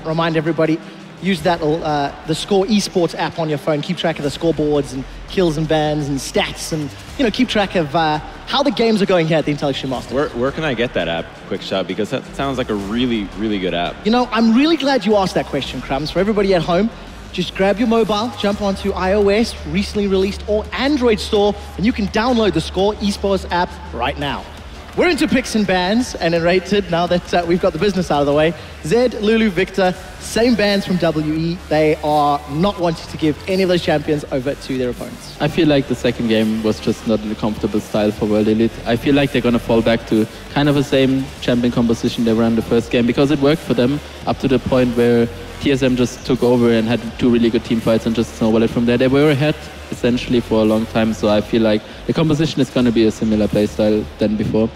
remind everybody, use that the Score esports app on your phone. Keep track of the scoreboards and kills and bans and stats, and keep track of how the games are going here at the Intellectual Masters. Where can I get that app, QuickShot? Because that sounds like a really, really good app. I'm really glad you asked that question, Crumbs. For everybody at home, just grab your mobile, jump onto iOS, recently released, or Android store, and you can download the Score esports app right now. We're into picks and bans, and in Rated, now that we've got the business out of the way, Zed, Lulu, Victor, same bans from WE. They are not wanting to give any of those champions over to their opponents. I feel like the second game was just not in a comfortable style for World Elite. I feel like they're going to fall back to kind of the same champion composition they were in the first game, because it worked for them up to the point where TSM just took over and had two really good team fights and just snowballed it from there. They were ahead essentially for a long time, so I feel like the composition is going to be a similar playstyle than before.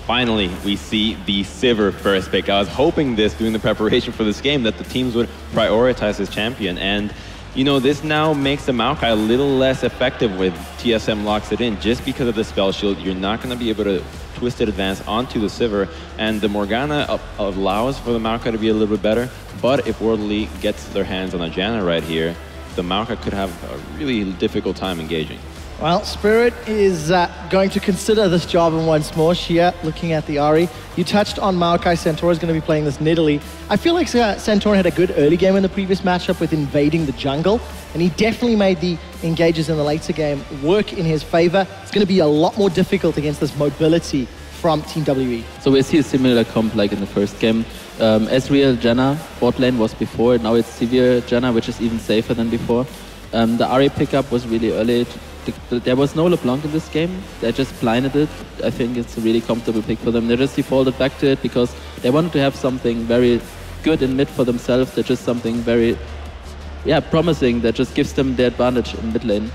Finally, we see the Sivir first pick. I was hoping during the preparation for this game, that the teams would prioritize this champion. And, this now makes the Maokai a little less effective with TSM locks it in. Just because of the spell shield, you're not going to be able to twisted advance onto the Sivir. And the Morgana allows for the Maokai to be a little bit better. But if World Elite gets their hands on a Janna right here, the Maokai could have a really difficult time engaging. Well, Spirit is going to consider this Jarvan once more. Xiye, looking at the Ahri. You touched on Maokai. Santorin is going to be playing this Nidalee. I feel like Santorin had a good early game in the previous matchup with invading the jungle, and he definitely made the engages in the later game work in his favor. It's going to be a lot more difficult against this mobility from Team WE. So we see a similar comp like in the first game. Ezreal, Janna, bot lane was before. Now it's Sivir, Janna, which is even safer than before. The Ahri pickup was really early. There was no LeBlanc in this game. They just blinded it. I think it's a really comfortable pick for them. They just defaulted back to it because they wanted to have something very good in mid for themselves. They're just something very promising that just gives them the advantage in mid lane.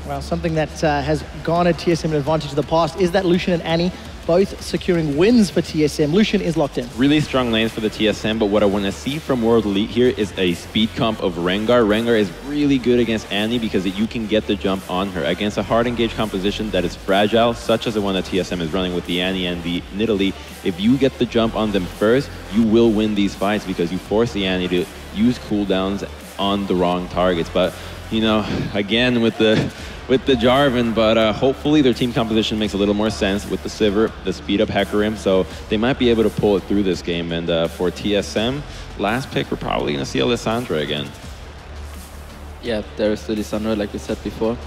Well, something that has garnered TSM an advantage in the past is that Lucian and Annie both securing wins for TSM. Lucian is locked in. Really strong lanes for the TSM, but what I want to see from World Elite here is a speed comp of Rengar. Rengar is really good against Annie because you can get the jump on her. Against a hard engage composition that is fragile, such as the one that TSM is running with the Annie and the Nidalee, if you get the jump on them first, you will win these fights because you force the Annie to use cooldowns on the wrong targets. But, again, with the Jarvan, but hopefully their team composition makes a little more sense with the Sivir, the speed up Hecarim, so they might be able to pull it through this game. And for TSM, last pick, we're probably going to see a Lissandra again. Yeah, there is the Lissandra, like we said before.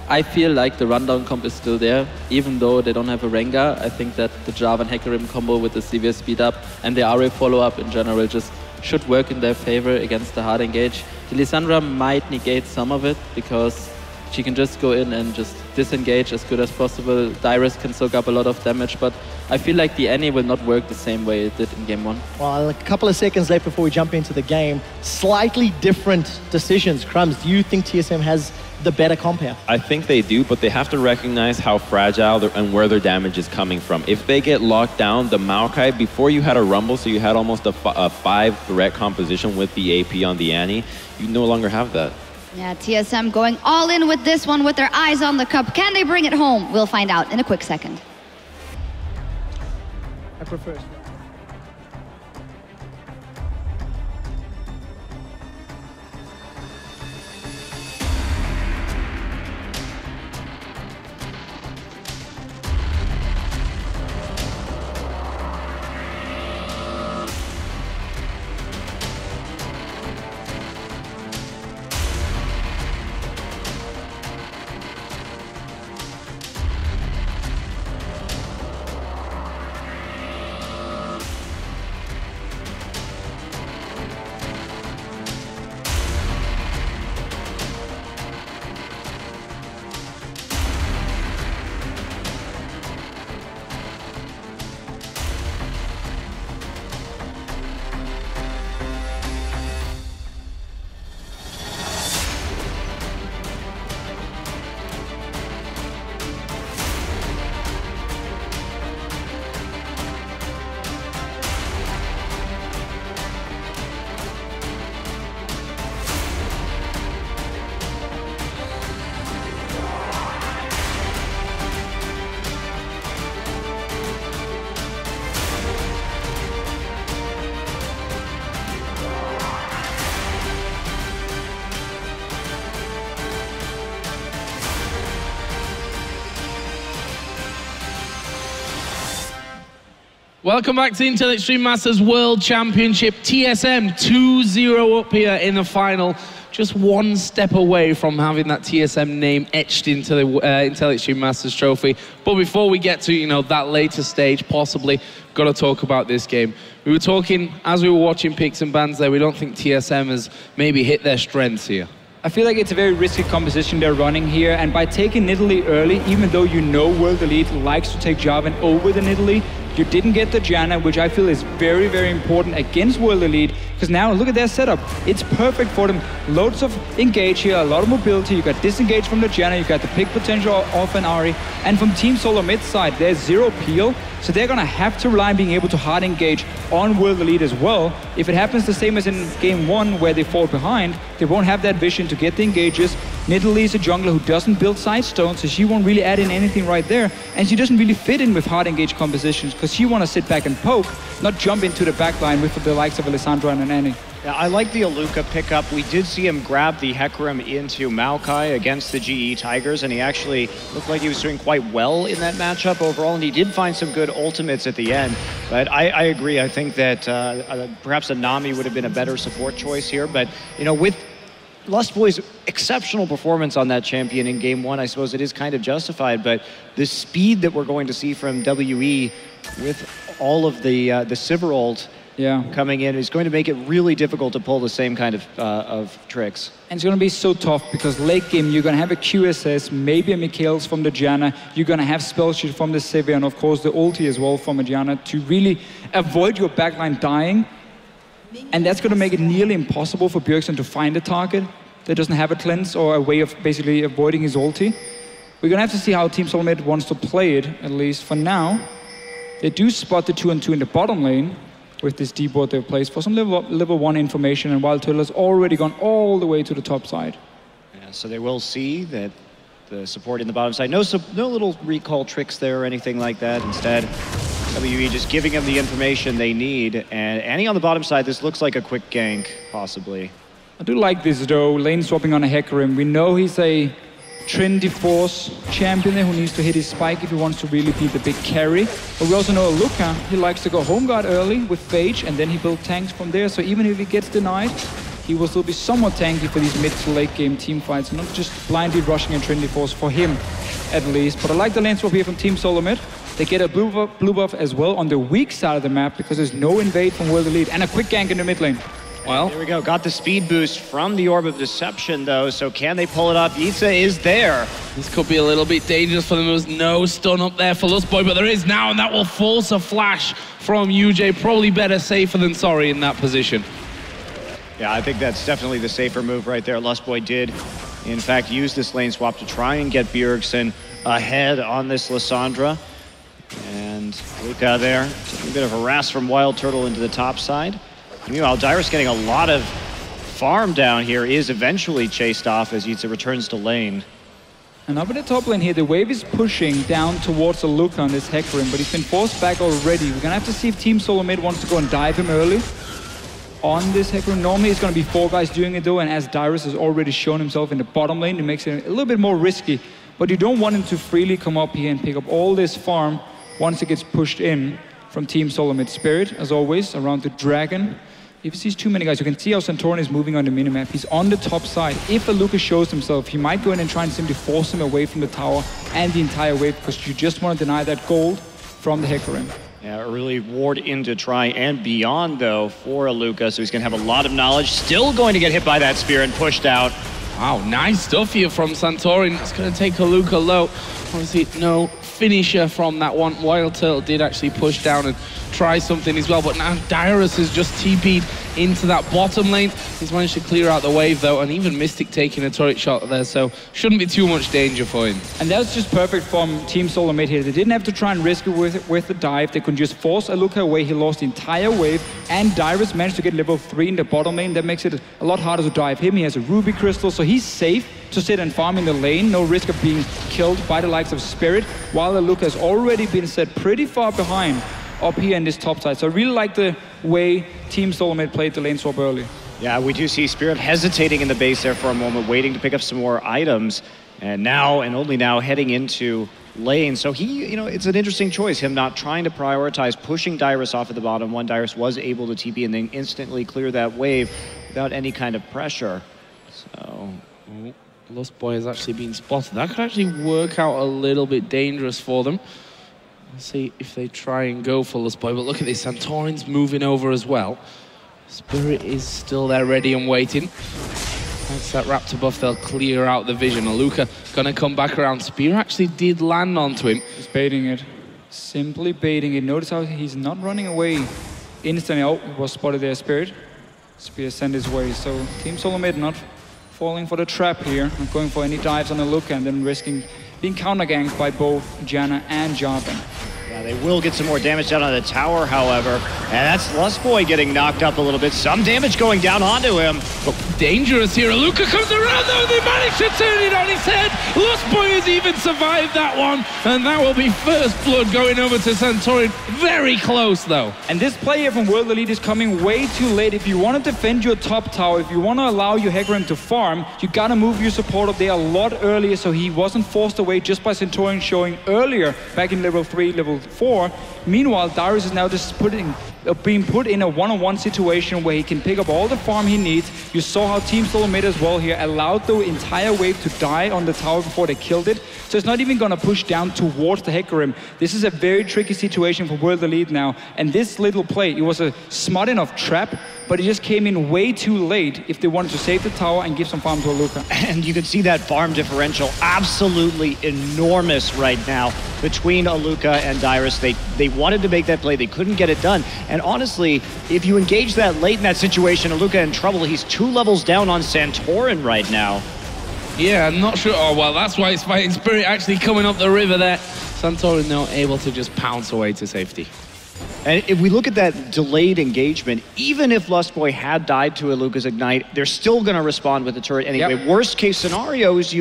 I feel like the rundown comp is still there, even though they don't have a Rengar. I think that the Jarvan Hecarim combo with the Sivir speed up and the Ahri follow-up in general just should work in their favor against the hard engage. The Lissandra might negate some of it because she can just go in and just disengage as good as possible. Dyrus can soak up a lot of damage, but I feel like the Annie will not work the same way it did in game one. Well, a couple of seconds left before we jump into the game. Slightly different decisions. Crumbs, do you think TSM has the better comp here? I think they do, but they have to recognize how fragile and where their damage is coming from. If they get locked down, the Maokai, before you had a Rumble, so you had almost a 5-threat composition with the AP on the Annie, you no longer have that. Yeah, TSM going all in with this one with their eyes on the cup. Can they bring it home? We'll find out in a quick second. I prefer. Welcome back to Intel Extreme Masters World Championship. TSM 2-0 up here in the final. Just one step away from having that TSM name etched into the Intel Extreme Masters trophy. But before we get to, that later stage, possibly, got to talk about this game. We were talking, as we were watching picks and bans there, we don't think TSM has maybe hit their strengths here. I feel like it's a very risky composition they're running here, and by taking Nidalee early, even though you know World Elite likes to take Jarvan over the Nidalee, you didn't get the Janna, which I feel is very, very important against World Elite, because now look at their setup. It's perfect for them. Loads of engage here, a lot of mobility. You got disengage from the Janna, you got the pick potential off an Ahri, and from Team Solomid side, there's zero peel, so they're gonna have to rely on being able to hard engage on World Elite as well. If it happens the same as in game 1 where they fall behind, they won't have that vision to get the engages. Nidalee is a jungler who doesn't build side stones, so she won't really add in anything right there, and she doesn't really fit in with hard engage compositions because she want to sit back and poke, not jump into the backline with the likes of Lissandra and Annie. Yeah, I like the Aluka pickup. We did see him grab the Hecarim into Maokai against the GE Tigers, and he actually looked like he was doing quite well in that matchup overall, and he did find some good ultimates at the end. But I agree. I think that perhaps a Nami would have been a better support choice here. But, with Lustboy's exceptional performance on that champion in game 1, I suppose it is kind of justified, but the speed that we're going to see from WE with all of the Sivir ult coming in is going to make it really difficult to pull the same kind of tricks. And it's going to be so tough because late game you're going to have a QSS, maybe a Mikhails from the Janna, you're going to have spell sheet from the Sivir, and of course the ulti as well from a Janna to really avoid your backline dying. And that's going to make it nearly impossible for Bjergsen to find a target that doesn't have a cleanse or a way of basically avoiding his ulti. We're going to have to see how Team Solomid wants to play it, at least for now. They do spot the 2-on-2 in the bottom lane with this deep ward they've placed for some level 1 information, and Wildturtle has already gone all the way to the top side. Yeah, so they will see that the support in the bottom side. No little recall tricks there or anything like that. Instead, WE just giving them the information they need. And Annie on the bottom side, this looks like a quick gank, possibly. I do like this though, lane swapping on a Hecarim. We know he's a trendy force champion there who needs to hit his spike if he wants to really be the big carry. But we also know Aluka, he likes to go home guard early with Phage, and then he builds tanks from there. So even if he gets denied, he will still be somewhat tanky for these mid to late game team fights, not just blindly rushing a trendy force for him, at least. But I like the lane swap here from Team Solomid. They get a blue buff as well on the weak side of the map because there's no invade from World Elite, and a quick gank in the mid lane. Well, there we go. Got the speed boost from the Orb of Deception, though, so can they pull it off? YuZhe is there. This could be a little bit dangerous for them. There was no stun up there for Lustboy, but there is now, and that will force a flash from YuZhe. Probably better safer than sorry in that position. Yeah, I think that's definitely the safer move right there. Lustboy did, in fact, use this lane swap to try and get Bjergsen ahead on this Lissandra. And Aluka there, taking a bit of harass from Wildturtle into the top side. Meanwhile, Dyrus getting a lot of farm down here is eventually chased off as YuZhe returns to lane. And up in the top lane here, the wave is pushing down towards Aluka on this Hecarim, but he's been forced back already. We're gonna have to see if Team Solomid wants to go and dive him early on this Hecarim. Normally it's gonna be 4 guys doing it though, and as Dyrus has already shown himself in the bottom lane, it makes it a little bit more risky. But you don't want him to freely come up here and pick up all this farm once it gets pushed in from Team Solomid. Spirit, as always, around the dragon. If he sees too many guys, you can see how Santorin is moving on the minimap. He's on the top side. If Aluka shows himself, he might go in and try and simply force him away from the tower and the entire wave, because you just want to deny that gold from the Hecarim. Yeah, really ward into try and beyond, though, for Aluka, so he's going to have a lot of knowledge. Still going to get hit by that spear and pushed out. Wow, nice stuff here from Santorin. It's going to take Aluka low. Obviously, no finisher from that one. Wildturtle did actually push down and try something as well, but now Dyrus has just TP'd into that bottom lane. He's managed to clear out the wave though, and even Mystic taking a turret shot there, so shouldn't be too much danger for him. And that's just perfect from Team Solomid here. They didn't have to try and risk it with the dive. They could just force Aluka away. He lost the entire wave, and Dyrus managed to get level 3 in the bottom lane. That makes it a lot harder to dive him. He has a Ruby Crystal, so he's safe to sit and farm in the lane. No risk of being killed by the likes of Spirit, while Aluka has already been set pretty far behind up here in this top side. So I really like the way Team Solomid played the lane swap early. Yeah, we do see Spirit hesitating in the base there for a moment, waiting to pick up some more items. And now, and only now, heading into lane. So he, you know, it's an interesting choice, him not trying to prioritize pushing Dyrus off at the bottom when Dyrus was able to TP and then instantly clear that wave without any kind of pressure. So... Lustboy has actually been spotted. That could actually work out a little bit dangerous for them. Let's see if they try and go for Lustboy, but look at this, Santorin's moving over as well. Spirit is still there ready and waiting. Thanks to that Raptor buff, they'll clear out the vision. Aluka gonna come back around. Spear actually did land onto him. He's baiting it. Simply baiting it. Notice how he's not running away instantly. Oh, was spotted there, Spirit. Spear sent his way. So Team Solomid not falling for the trap here, not going for any dives on Aluka and then risking being counter-ganked by both Janna and Jarvan. Yeah, they will get some more damage down on the tower, however. And that's Lustboy getting knocked up a little bit. Some damage going down onto him. Oh, dangerous here. Aluka comes around though. They managed to turn it on his head. Lustboy has even survived that one. And that will be first blood going over to Santorin. Very close though. And this play here from World Elite is coming way too late. If you want to defend your top tower, if you want to allow your Hecarim to farm, you got to move your support up there a lot earlier so he wasn't forced away just by Santorin showing earlier back in level 3, level 4. Meanwhile, Dyrus is now just being put in a one-on-one situation where he can pick up all the farm he needs. You saw how Team Solomid as well here allowed the entire wave to die on the tower before they killed it. So it's not even going to push down towards the Hecarim. This is a very tricky situation for World Elite now. And this little play, it was a smart enough trap, but it just came in way too late if they wanted to save the tower and give some farm to Aluka. And you can see that farm differential absolutely enormous right now between Aluka and Dyrus. They wanted to make that play, they couldn't get it done. And honestly, if you engage that late in that situation, Aluka in trouble. He's 2 levels down on Santorin right now. Yeah, I'm not sure. Oh, well, that's why it's fighting Spirit actually coming up the river there. Santorin now able to just pounce away to safety. And if we look at that delayed engagement, even if Lustboy had died to Aluka's Ignite, they're still going to respond with the turret anyway. Yep. Worst case scenario is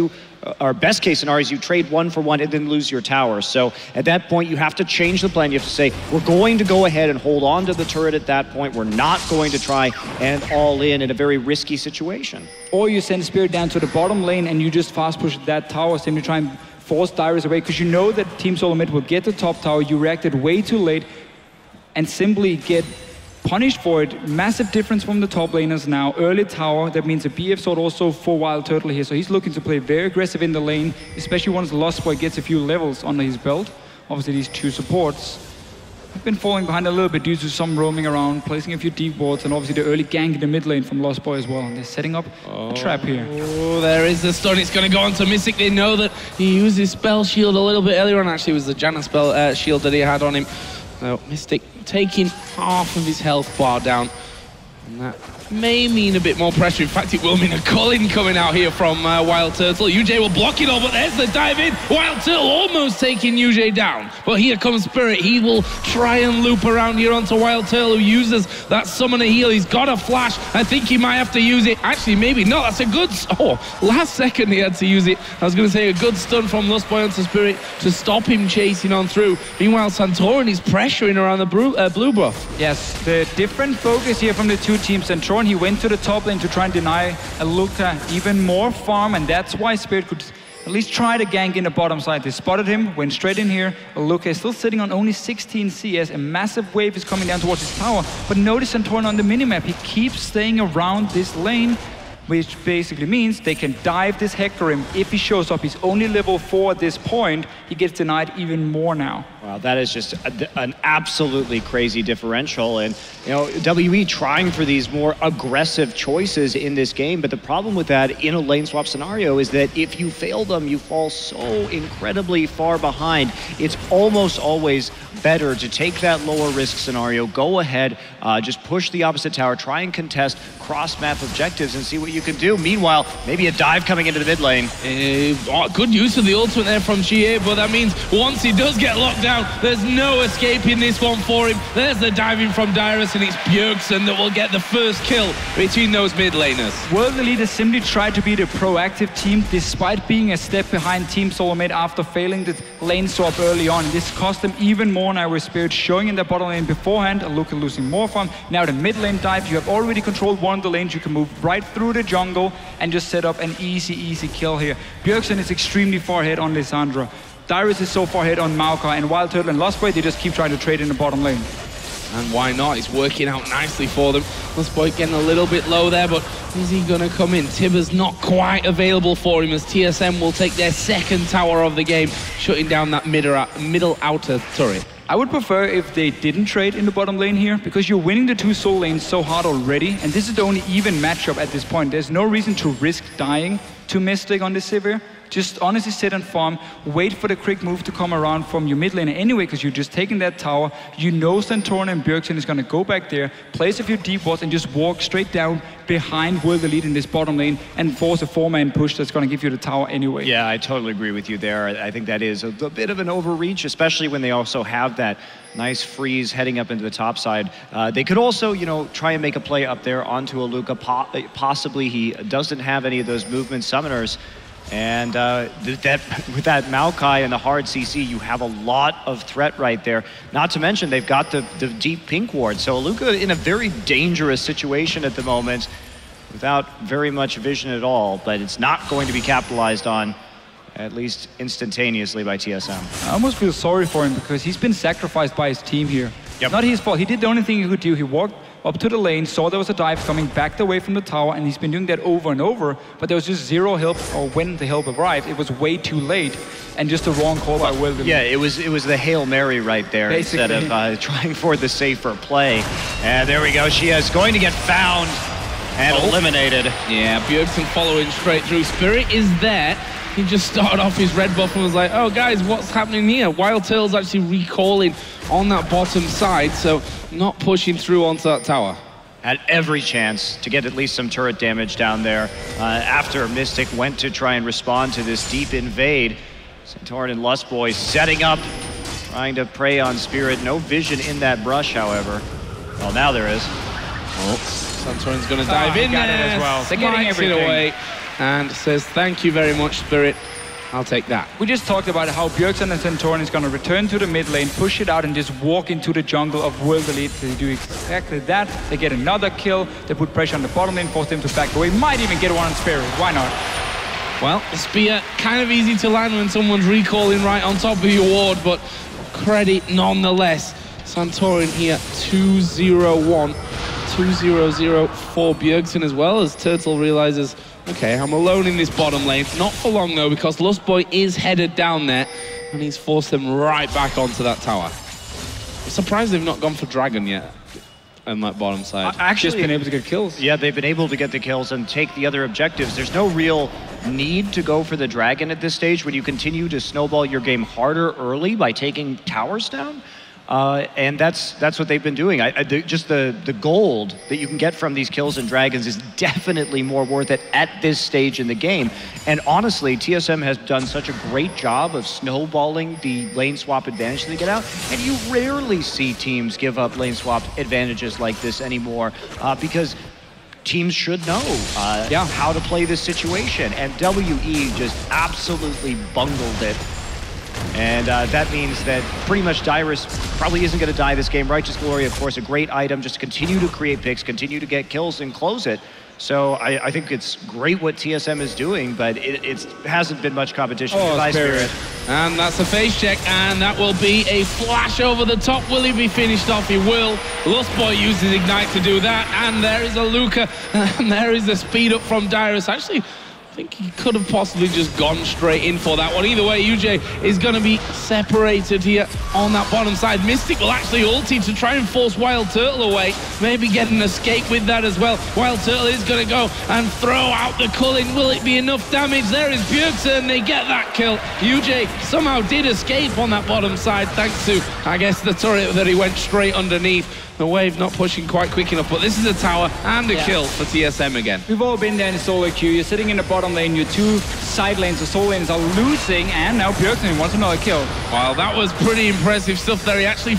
or best case scenario is you trade 1 for 1 and then lose your tower. So at that point, you have to change the plan. You have to say, we're going to go ahead and hold on to the turret at that point. We're not going to try and all in a very risky situation. Or you send Spirit down to the bottom lane and you just fast push that tower, simply try and force Dyrus away, because you know that Team Solomid will get the top tower. You reacted way too late and simply get punished for it. Massive difference from the top laners now. Early tower, that means a BF sword also for Wildturtle here. So he's looking to play very aggressive in the lane, especially once Lustboy gets a few levels under his belt. Obviously these 2 supports have been falling behind a little bit due to some roaming around, placing a few deep wards, and obviously the early gank in the mid lane from Lustboy as well. And they're setting up a trap here. Oh, there is the stun. It's going to go on to Mystic. They know that he used his spell shield a little bit earlier on. Actually, it was the Janna spell shield that he had on him. So Mystic taking half of his health bar down. And that may mean a bit more pressure. In fact, it will mean a call-in coming out here from Wildturtle. YuZhe will block it all, but there's the dive in. Wildturtle almost taking YuZhe down. But here comes Spirit. He will try and loop around here onto Wildturtle, who uses that summoner heal. He's got a flash. I think he might have to use it. Actually, maybe not. That's a good... Oh, last second he had to use it. I was going to say a good stun from Lustboy onto Spirit to stop him chasing on through. Meanwhile, Santorin is pressuring around the blue buff. Yes, the different focus here from the 2 teams. Santorin, he went to the top lane to try and deny Aluka even more farm, and that's why Spirit could at least try to gank in the bottom side. They spotted him, went straight in here. Aluka is still sitting on only 16 CS. A massive wave is coming down towards his tower, but notice Santorin on the minimap. He keeps staying around this lane, which basically means they can dive this Hecarim. If he shows up, he's only level 4 at this point, he gets denied even more now. Wow, that is just an absolutely crazy differential. And, you know, WE trying for these more aggressive choices in this game, but the problem with that in a lane swap scenario is that if you fail them, you fall so incredibly far behind. It's almost always better to take that lower risk scenario, go ahead, just push the opposite tower, try and contest cross-map objectives and see what you can do. Meanwhile, maybe a dive coming into the mid lane. Good use of the ultimate there from Xiye, but that means once he does get locked down, there's no escaping this one for him. There's the diving from Dyrus, and it's Bjergsen that will get the first kill between those mid laners. World Elite has simply tried to be the proactive team despite being a step behind Team Solomid after failing the lane swap early on. This cost them even more now with Spirit showing in the bottom lane beforehand. Aluka losing more farm. Now the mid lane dive, you have already controlled one of the lanes. You can move right through the jungle and just set up an easy kill here. Bjergsen is extremely far ahead on Lissandra. Dyrus is so far ahead on Maokai, and Wildturtle and Lustboy, they just keep trying to trade in the bottom lane. And why not? It's working out nicely for them. Lustboy getting a little bit low there, but is he going to come in? Tibber's not quite available for him as TSM will take their second tower of the game, shutting down that middle outer turret. I would prefer if they didn't trade in the bottom lane here, because you're winning the 2 soul lanes so hard already, and this is the only even matchup at this point. There's no reason to risk dying to Mystic on this Sivir. Just honestly sit and farm, wait for the quick move to come around from your mid lane anyway, because you're just taking that tower. You know Santorin and Bjergsen is going to go back there, place a few deep wards, and just walk straight down behind World Elite in this bottom lane and force a 4-man push that's going to give you the tower anyway. Yeah, I totally agree with you there. I think that is a bit of an overreach, especially when they also have that nice freeze heading up into the top side. They could also, you know, try and make a play up there onto Aluka. Possibly he doesn't have any of those movement summoners. And with that Maokai and the hard CC, you have a lot of threat right there. Not to mention, they've got the deep pink ward. So Aluka in a very dangerous situation at the moment without very much vision at all. But it's not going to be capitalized on, at least instantaneously, by TSM. I almost feel sorry for him because he's been sacrificed by his team here. Yep. Not his fault. He did the only thing he could do. He walked up to the lane, saw there was a dive coming, backed away from the tower, and he's been doing that over and over, but there was just zero help, or when the help arrived, it was way too late, and just the wrong call by William. Yeah, it was the Hail Mary right there, basically, instead of trying for the safer play. And there we go, she is going to get found and eliminated. Yeah, Bjergsen following straight through. Spirit is there. He just started off his red buff and was like, oh guys, what's happening here? Wildturtle's actually recalling on that bottom side, so not pushing through onto that tower. Had every chance to get at least some turret damage down there after Mystic went to try and respond to this deep invade. Santorin and Lustboy setting up, trying to prey on Spirit. No vision in that brush, however. Well, now there is. Oh, Santorin's going to dive in there. As well. They're getting everything away. And says, thank you very much, Spirit. I'll take that. We just talked about how Bjergsen and Santorin is going to return to the mid lane, push it out, and just walk into the jungle of World Elite. They do exactly that. They get another kill. They put pressure on the bottom lane, force them to back away. Might even get one on Spirit. Why not? Well, the spear, kind of easy to land when someone's recalling right on top of your ward, but credit nonetheless. Santorin here, 2-0-1. 2-0-0 for Bjergsen as well, as Turtle realizes, okay, I'm alone in this bottom lane. Not for long though, because Lustboy is headed down there, and he's forced them right back onto that tower. I'm surprised they've not gone for Dragon yet on that bottom side. Actually, just been able to get kills. Yeah, they've been able to get the kills and take the other objectives. There's no real need to go for the Dragon at this stage when you continue to snowball your game harder early by taking towers down. And that's what they've been doing. Just the gold that you can get from these kills and dragons is definitely more worth it at this stage in the game. And honestly, TSM has done such a great job of snowballing the lane swap advantage they get out. And you rarely see teams give up lane swap advantages like this anymore because teams should know how to play this situation. And WE just absolutely bungled it. And that means that pretty much Dyrus probably isn't going to die this game. Righteous Glory, of course, a great item. Just continue to create picks, continue to get kills and close it. So I think it's great what TSM is doing, but it hasn't been much competition. Oh, Spirit. And that's a face check, and that will be a flash over the top. Will he be finished off? He will. Lustboy uses Ignite to do that, and there is Aluka, and there is the speed up from Dyrus. Actually, I think he could have possibly just gone straight in for that one. Either way, YuZhe is going to be separated here on that bottom side. Mystic will actually ulti to try and force Wildturtle away. Maybe get an escape with that as well. Wildturtle is going to go and throw out the culling. Will it be enough damage? There is Bjergsen. They get that kill. YuZhe somehow did escape on that bottom side thanks to, I guess, the turret that he went straight underneath. The wave not pushing quite quick enough, but this is a tower and a kill for TSM again. We've all been there in solo queue. You're sitting in the bottom lane, your two side lanes, the soul lanes are losing, and now Bjergsen wants another kill. Wow, that was pretty impressive stuff there. He actually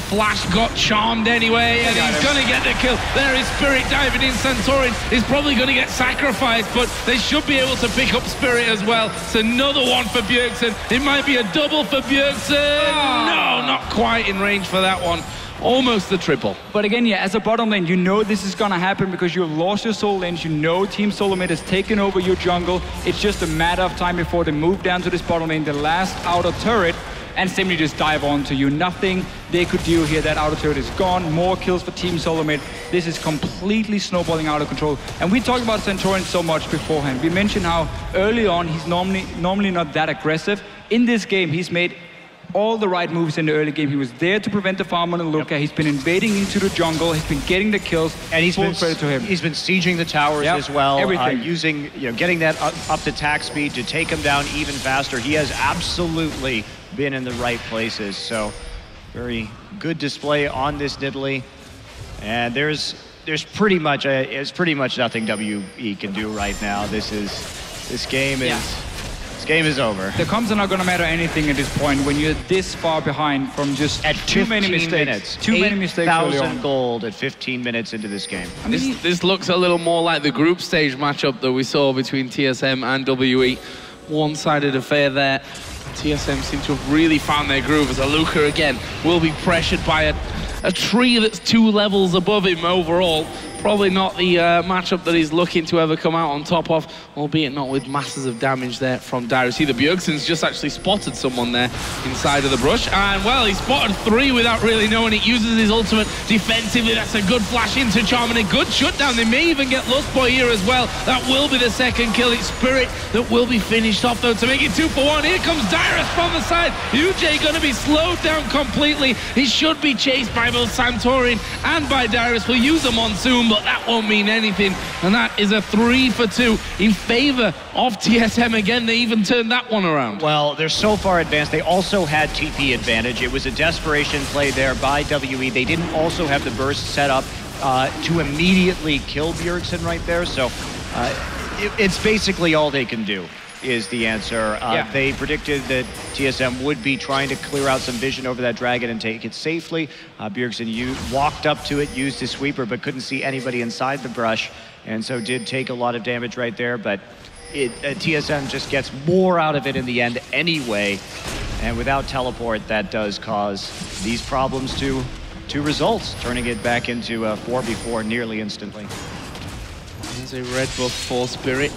got charmed anyway, and he's going to get the kill. There is Spirit diving in. Santorin is probably going to get sacrificed, but they should be able to pick up Spirit as well. It's another one for Bjergsen. It might be a double for Bjergsen. Oh. No, not quite in range for that one. Almost the triple. But again, yeah, as a bottom lane, you know this is gonna happen because you've lost your soul lanes. You know Team Solomid has taken over your jungle. It's just a matter of time before they move down to this bottom lane. The last outer turret and simply just dive onto you. Nothing they could do here. That auto turret is gone. More kills for Team Solomid. This is completely snowballing out of control. And we talked about Santorin so much beforehand. We mentioned how early on he's normally not that aggressive. In this game, he's made all the right moves in the early game. He was there to prevent the farm on Aluka. He's been invading into the jungle. He's been getting the kills. And he's been credit to him. He's been sieging the towers as well. Everything. Using, getting that up to attack speed to take him down even faster. He has absolutely been in the right places. So very good display on this Nidalee. And there's pretty much nothing WE can do right now. This game is over. The comps are not going to matter anything at this point when you're this far behind from just at too many mistakes. Too many mistakes early on. 8,000 gold at 15 minutes into this game. I mean, this looks a little more like the group stage matchup that we saw between TSM and WE. One-sided affair there. TSM seem to have really found their groove as Aluka again will be pressured by a tree that's 2 levels above him overall. Probably not the matchup that he's looking to ever come out on top of, albeit not with masses of damage there from Dyrus either. Bjergsen's just actually spotted someone there inside of the brush, and well, he spotted 3 without really knowing it. Uses his ultimate defensively. That's a good flash into Charm and a good shutdown. They may even get Lustboy here as well. That will be the second kill. It's Spirit that will be finished off though to make it 2 for 1. Here comes Dyrus from the side. YuZhe going to be slowed down completely. He should be chased by both Santorin and by Dyrus. We'll use a Monsoon, but that won't mean anything. And that is a 3 for 2 in favor of TSM again. They even turned that one around. Well, they're so far advanced. They also had TP advantage. It was a desperation play there by WE. They didn't also have the burst set up to immediately kill Bjergsen right there. So it's basically all they can do is the answer. They predicted that TSM would be trying to clear out some vision over that dragon and take it safely. Bjergsen walked up to it, used his sweeper, but couldn't see anybody inside the brush, and so did take a lot of damage right there, but TSM just gets more out of it in the end anyway, and without teleport, that does cause these problems to result, turning it back into a 4v4 nearly instantly. There's a red buff for Spirit.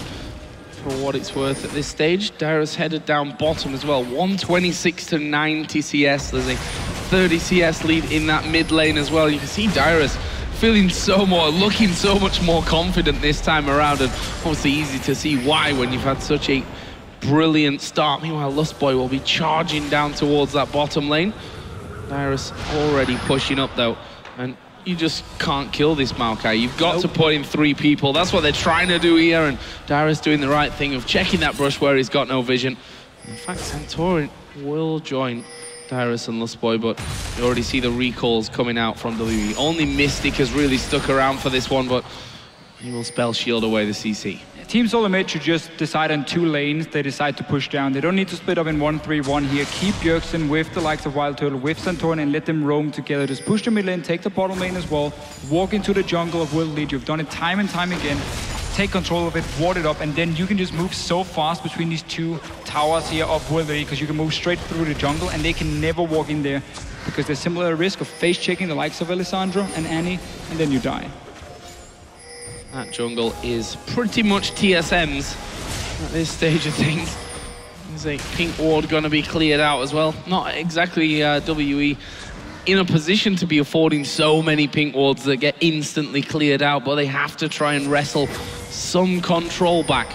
For what it's worth at this stage, Dyrus headed down bottom as well. 126 to 90 CS. There's a 30 CS lead in that mid lane as well. You can see Dyrus looking so much more confident this time around, and obviously easy to see why when you've had such a brilliant start. Meanwhile, Lustboy will be charging down towards that bottom lane. Dyrus already pushing up though, and you just can't kill this Maokai. You've got to put in 3 people. That's what they're trying to do here, and Dyrus doing the right thing of checking that brush where he's got no vision. In fact, Santorin will join Dyrus and Lustboy, but you already see the recalls coming out from WE. Only Mystic has really stuck around for this one, but he will spell shield away the CC. Team Solomid should just decide on 2 lanes they decide to push down. They don't need to split up in 1-3-1 here. Keep Bjergsen with the likes of Wildturtle, with Santorin, and let them roam together. Just push the mid lane, take the bottom lane as well. Walk into the jungle of World Elite. You've done it time and time again. Take control of it, ward it up, and then you can just move so fast between these 2 towers here of World Elite, because you can move straight through the jungle and they can never walk in there because there's similar risk of face checking the likes of Lissandra and Annie, and then you die. That jungle is pretty much TSM's at this stage of things. There's a pink ward going to be cleared out as well. Not exactly WE in a position to be affording so many pink wards that get instantly cleared out, but they have to try and wrestle some control back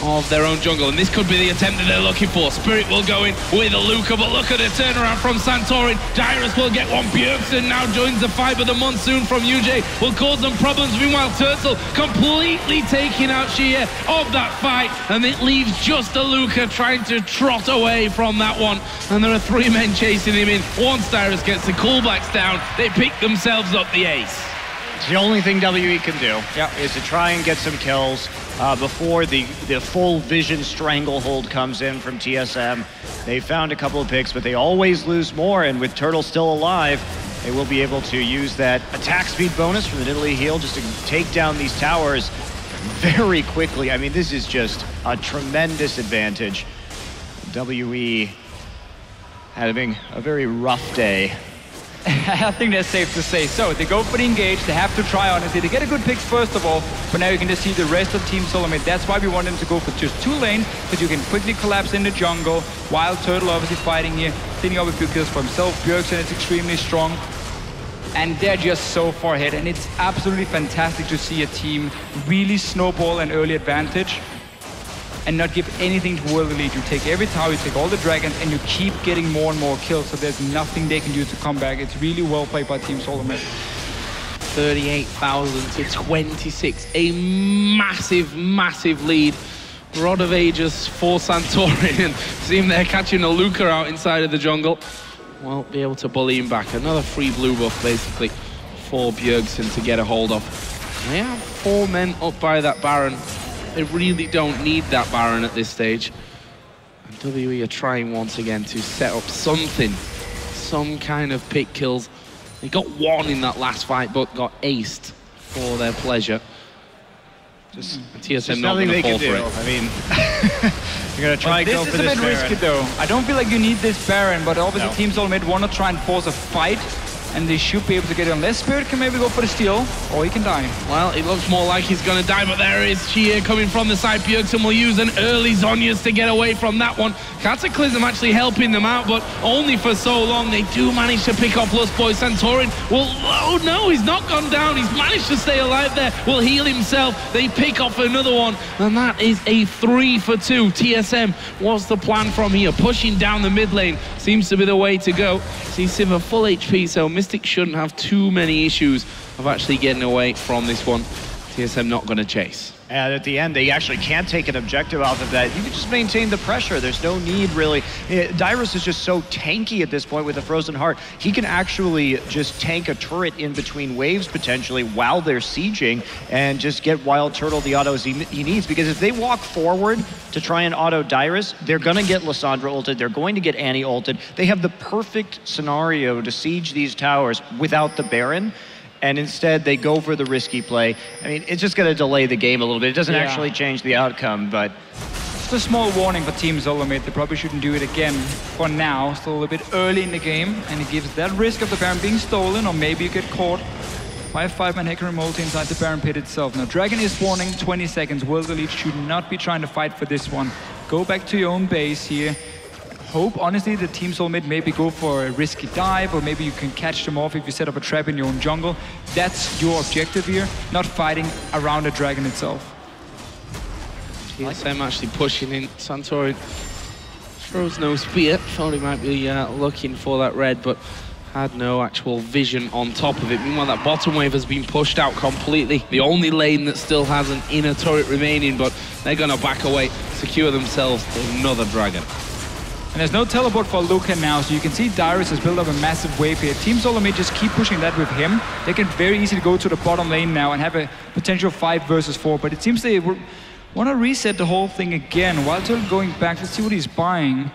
of their own jungle, and this could be the attempt that they're looking for. Spirit will go in with Aluka, but look at the turnaround from Santorin. Dyrus will get one. Bjergsen now joins the fight, but the Monsoon from YuZhe will cause them problems. Meanwhile, Turtle completely taking out Xiye of that fight, and it leaves just Aluka trying to trot away from that one, and there are 3 men chasing him in. Once Dyrus gets the callbacks down, they pick themselves up the ace. It's the only thing WE can do is to try and get some kills before the full vision stranglehold comes in from TSM. They found a couple of picks, but they always lose more, and with Turtle still alive, they will be able to use that attack speed bonus from the Nidalee heal just to take down these towers very quickly. I mean, this is just a tremendous advantage. WE having a very rough day I think that's safe to say. So they go for the engage, they have to try honestly. They get a good picks first of all, but now you can just see the rest of Team Solomid. That's why we want them to go for just 2 lanes, because you can quickly collapse in the jungle. Wildturtle obviously fighting here, cleaning up a few kills for himself. Bjergsen is extremely strong. And they're just so far ahead, and it's absolutely fantastic to see a team really snowball an early advantage and not give anything to World Elite. You take every tower, you take all the dragons, and you keep getting more and more kills, so there's nothing they can do to come back. It's really well played by Team Solomid. 38,000 to 26, a massive, massive lead. Rod of Ages for Santorin, and see him there catching Aluka out inside of the jungle. Won't be able to bully him back. Another free blue buff, basically, for Bjergsen to get a hold of. They have 4 men up by that Baron. They really don't need that Baron at this stage. And WE are trying once again to set up something, some kind of pick kills. They got 1 in that last fight, but got aced for their pleasure. Just TSM not going to fall for it. I mean, you're going to try and go for this This is a bit risky though. I don't feel like you need this Baron, but obviously Team Solomid want to try and force a fight, and they should be able to get it unless Spirit can maybe go for the steal, or he can die. Well, it looks more like he's going to die, but there is Xiye coming from the side. Bjergsen will use an early Zhonya's to get away from that one. Cataclysm actually helping them out, but only for so long. They do manage to pick off Lustboy. Santorin will... Oh no, he's not gone down. He's managed to stay alive there. Will heal himself. They pick off another one, and that is a 3 for 2. TSM was the plan from here. Pushing down the mid lane seems to be the way to go. See Sivir full HP, so Mystic shouldn't have too many issues of actually getting away from this one. TSM not going to chase. And at the end, they actually can't take an objective off of that. You can just maintain the pressure. There's no need, really. Dyrus is just so tanky at this point with a Frozen Heart. He can actually just tank a turret in between waves, potentially, while they're sieging, and just get Wildturtle the autos he needs. Because if they walk forward to try and auto Dyrus, they're going to get Lissandra ulted. They're going to get Annie ulted. They have the perfect scenario to siege these towers without the Baron. And instead, they go for the risky play. I mean, it's just going to delay the game a little bit. It doesn't actually change the outcome, but... Just a small warning for Team Solomid. They probably shouldn't do it again for now. Still a bit early in the game, and it gives that risk of the Baron being stolen, or maybe you get caught by a 5-man Hecarim multi inside the Baron pit itself. Now, Dragon is spawning 20 seconds. World Elite should not be trying to fight for this one. Go back to your own base here. Hope, honestly, that Team Solomid maybe go for a risky dive, or maybe you can catch them off if you set up a trap in your own jungle. That's your objective here, not fighting around the dragon itself. TSM actually pushing in. Santorin throws no spear. Thought he might be looking for that red, but had no actual vision on top of it. Meanwhile, that bottom wave has been pushed out completely. The only lane that still has an inner turret remaining, but they're going to back away, secure themselves another dragon. And there's no teleport for Aluka now, so you can see Dyrus has built up a massive wave here. Team Solomid just keep pushing that with him. They can very easily go to the bottom lane now and have a potential 5 versus 4, but it seems they want to reset the whole thing again. Wildturtle going back, let's see what he's buying.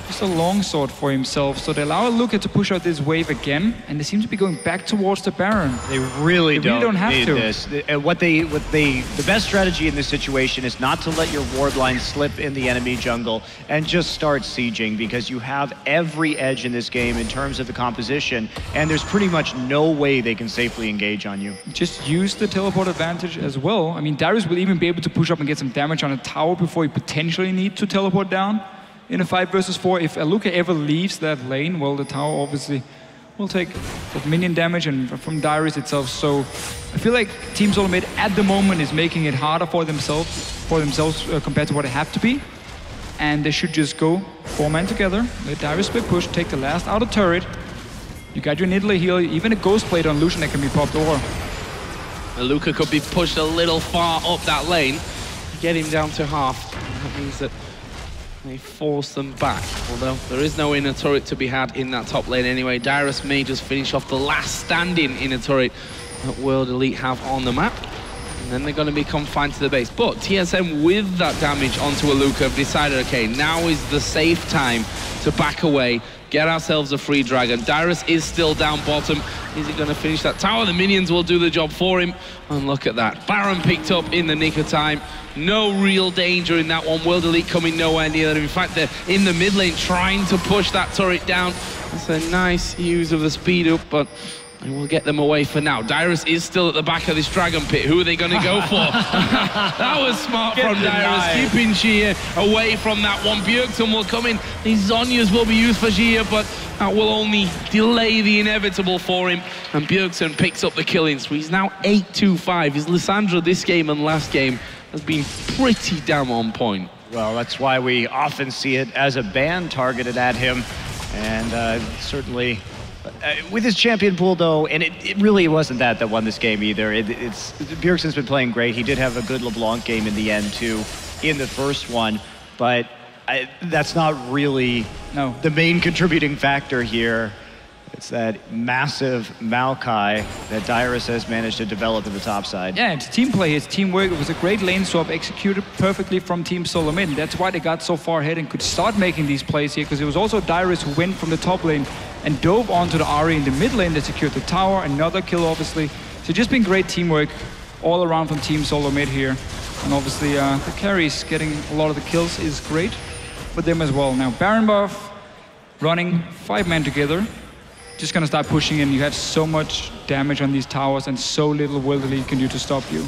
Just a longsword for himself, so they allow Aluka to push out this wave again, and they seem to be going back towards the Baron. They really don't have need to. This. The best strategy in this situation is not to let your ward line slip in the enemy jungle and just start sieging, because you have every edge in this game in terms of the composition, and there's pretty much no way they can safely engage on you. Just use the teleport advantage as well. I mean, Dyrus will even be able to push up and get some damage on a tower before he potentially need to teleport down in a 5 versus 4. If Aluka ever leaves that lane, well, the tower obviously will take that minion damage and from Dyrus itself. So I feel like Team Solomid at the moment is making it harder for themselves compared to what it have to be. And they should just go 4-man together, let Dyrus be pushed, take the last outer turret. You got your Nidalee heal, even a Ghost Plate on Lucian that can be popped over. Aluka could be pushed a little far up that lane, get him down to half. That means that they force them back, although there is no inner turret to be had in that top lane anyway. Dyrus may just finish off the last standing inner turret that World Elite have on the map, and then they're going to be confined to the base. But TSM, with that damage onto Aluka, have decided, okay, now is the safe time to back away. get ourselves a free dragon. Dyrus is still down bottom. Is he going to finish that tower? The minions will do the job for him. And look at that. Baron picked up in the nick of time. No real danger in that one. World Elite coming nowhere near them. In fact, they're in the mid lane trying to push that turret down. That's a nice use of the speed up, but and we'll get them away for now. Dyrus is still at the back of this dragon pit. Who are they going to go for? That was smart from Dyrus, keeping Xiye away from that one. Bjergsen will come in. These Zhonyas will be used for Xiye, but that will only delay the inevitable for him. And Bjergsen picks up the killing spree. He's now 8-2-5. His Lissandra this game and last game has been pretty damn on point. Well, that's why we often see it as a ban targeted at him. And certainly... with his champion pool, though, and it really wasn't that won this game either. Bjergsen's been playing great. He did have a good LeBlanc game in the end, too, in the first one. But that's not really the main contributing factor here. It's that massive Maokai that Dyrus has managed to develop in the top side. Yeah, it's team play, it's teamwork. It was a great lane swap executed perfectly from Team Solomid. That's why they got so far ahead and could start making these plays here, because it was also Dyrus who went from the top lane and dove onto the Ahri in the mid lane that secured the tower. Another kill, obviously. So just been great teamwork all around from Team Solomid here. And obviously the carries getting a lot of the kills is great for them as well. Now Baron buff, running 5 men together. Just gonna start pushing in. You have so much damage on these towers and so little World Elite can do to stop you.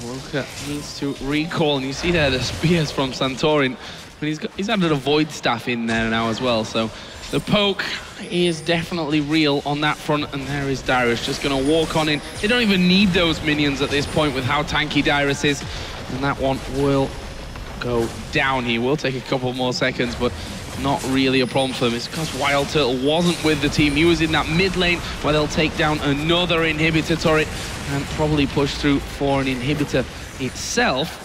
Aluka needs to recall, and you see there the spears from Santorin. But he's added a Void Staff in there now as well, so the poke is definitely real on that front, and there is Dyrus just gonna walk on in. They don't even need those minions at this point with how tanky Dyrus is, and that one will go down. He will take a couple more seconds, but not really a problem for them. It's because Wildturtle wasn't with the team. He was in that mid lane where they'll take down another inhibitor turret and probably push through for an inhibitor itself.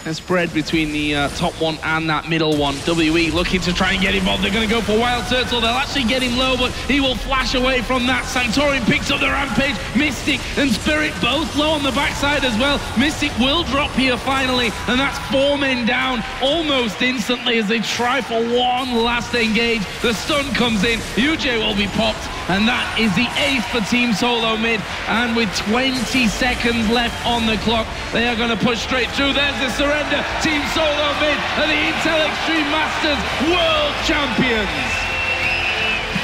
And spread between the top one and that middle one. WE looking to try and get involved. They're going to go for Wildturtle. They'll actually get him low, but he will flash away from that. Santorin picks up the Rampage. Mystic and Spirit both low on the backside as well. Mystic will drop here finally, and that's 4 men down almost instantly as they try for one last engage. The stun comes in. YuZhe will be popped, and that is the 8th for Team Solomid. And with 20 seconds left on the clock, they are going to push straight through. There's the surrender. Team Solomid are the Intel Extreme Masters World Champions.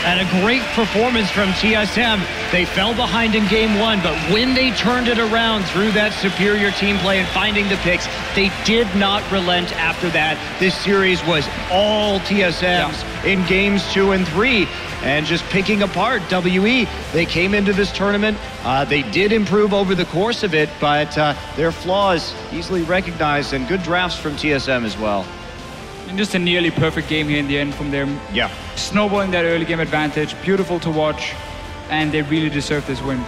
And a great performance from TSM. They fell behind in game 1, but when they turned it around through that superior team play and finding the picks, they did not relent after that. This series was all TSMs in games 2 and 3. And just picking apart WE. They came into this tournament. They did improve over the course of it, but their flaws easily recognized, and good drafts from TSM as well. And just a nearly perfect game here in the end from them. Yeah. Snowballing that early game advantage. Beautiful to watch. And they really deserve this win.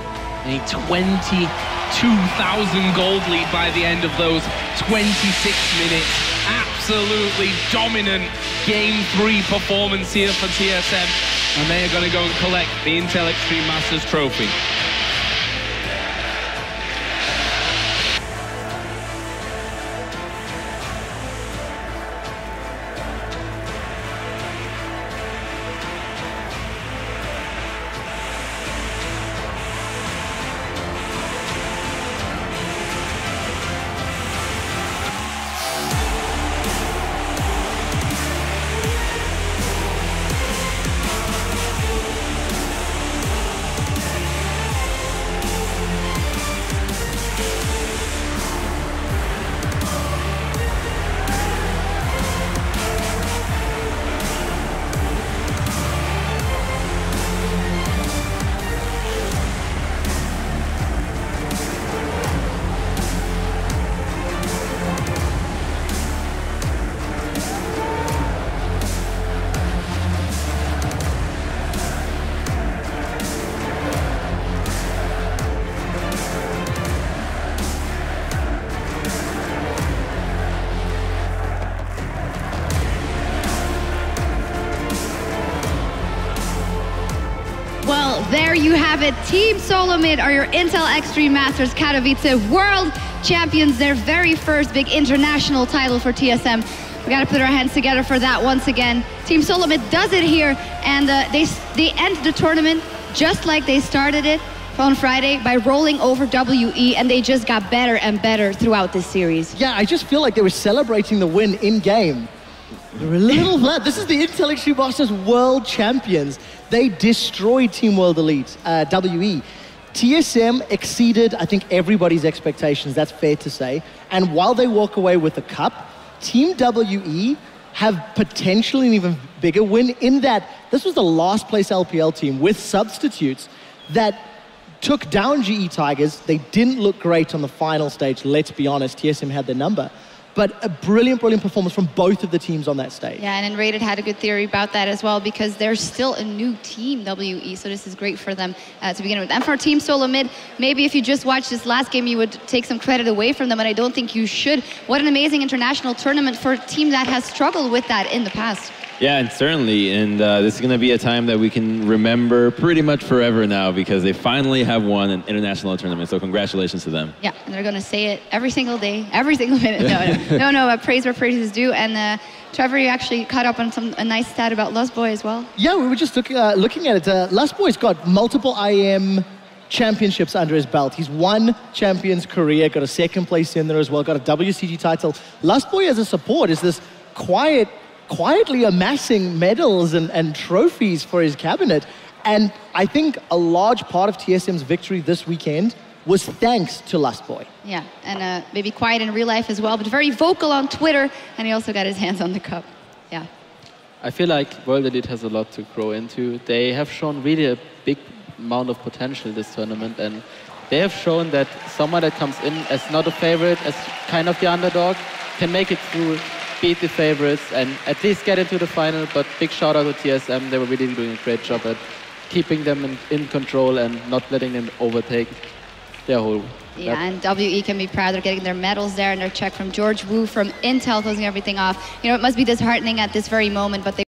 A 22,000 gold lead by the end of those 26 minutes. Absolutely dominant Game 3 performance here for TSM. And they are going to go and collect the Intel Extreme Masters trophy. There you have it. Team Solomid are your Intel Extreme Masters Katowice World Champions, their very first big international title for TSM. We got to put our hands together for that once again. Team Solomid does it here, and they end the tournament just like they started it on Friday by rolling over WE, and they just got better and better throughout this series. Yeah, I just feel like they were celebrating the win in-game. They were a little flat. This is the Intel Extreme Masters World Champions. They destroyed Team World Elite, WE. TSM exceeded, I think, everybody's expectations, that's fair to say. And while they walk away with the cup, Team WE have potentially an even bigger win in that this was the last place LPL team with substitutes that took down GE Tigers. They didn't look great on the final stage, let's be honest. TSM had their number. But a brilliant, brilliant performance from both of the teams on that stage. Yeah, and Rated had a good theory about that as well, because they're still a new team, WE, so this is great for them to begin with. And for Team Solomid, maybe if you just watched this last game, you would take some credit away from them, and I don't think you should. What an amazing international tournament for a team that has struggled with that in the past. Yeah, and certainly, and this is going to be a time that we can remember pretty much forever now, because they finally have won an international tournament, so congratulations to them. Yeah, and they're going to say it every single day, every single minute. No, praise where praise is due. And Trevor, you actually caught up on a nice stat about Lustboy as well. Yeah, we were just looking at it. Lustboy's got multiple IEM championships under his belt. He's won Champions Korea, got a second place in there as well, got a WCG title. Lustboy as a support is this quietly amassing medals and trophies for his cabinet. And I think a large part of TSM's victory this weekend was thanks to Lustboy. Yeah, and maybe quiet in real life as well, but very vocal on Twitter, and he also got his hands on the cup. Yeah. I feel like World Elite has a lot to grow into. They have shown really a big amount of potential this tournament, and they have shown that someone that comes in as not a favorite, as kind of the underdog, can make it through, beat the favorites, and at least get into the final. But big shout out to TSM. They were really doing a great job at keeping them in control and not letting them overtake their whole. Yeah, and WE can be proud. They're getting their medals there and their check from George Wu from Intel, closing everything off. You know, it must be disheartening at this very moment, but they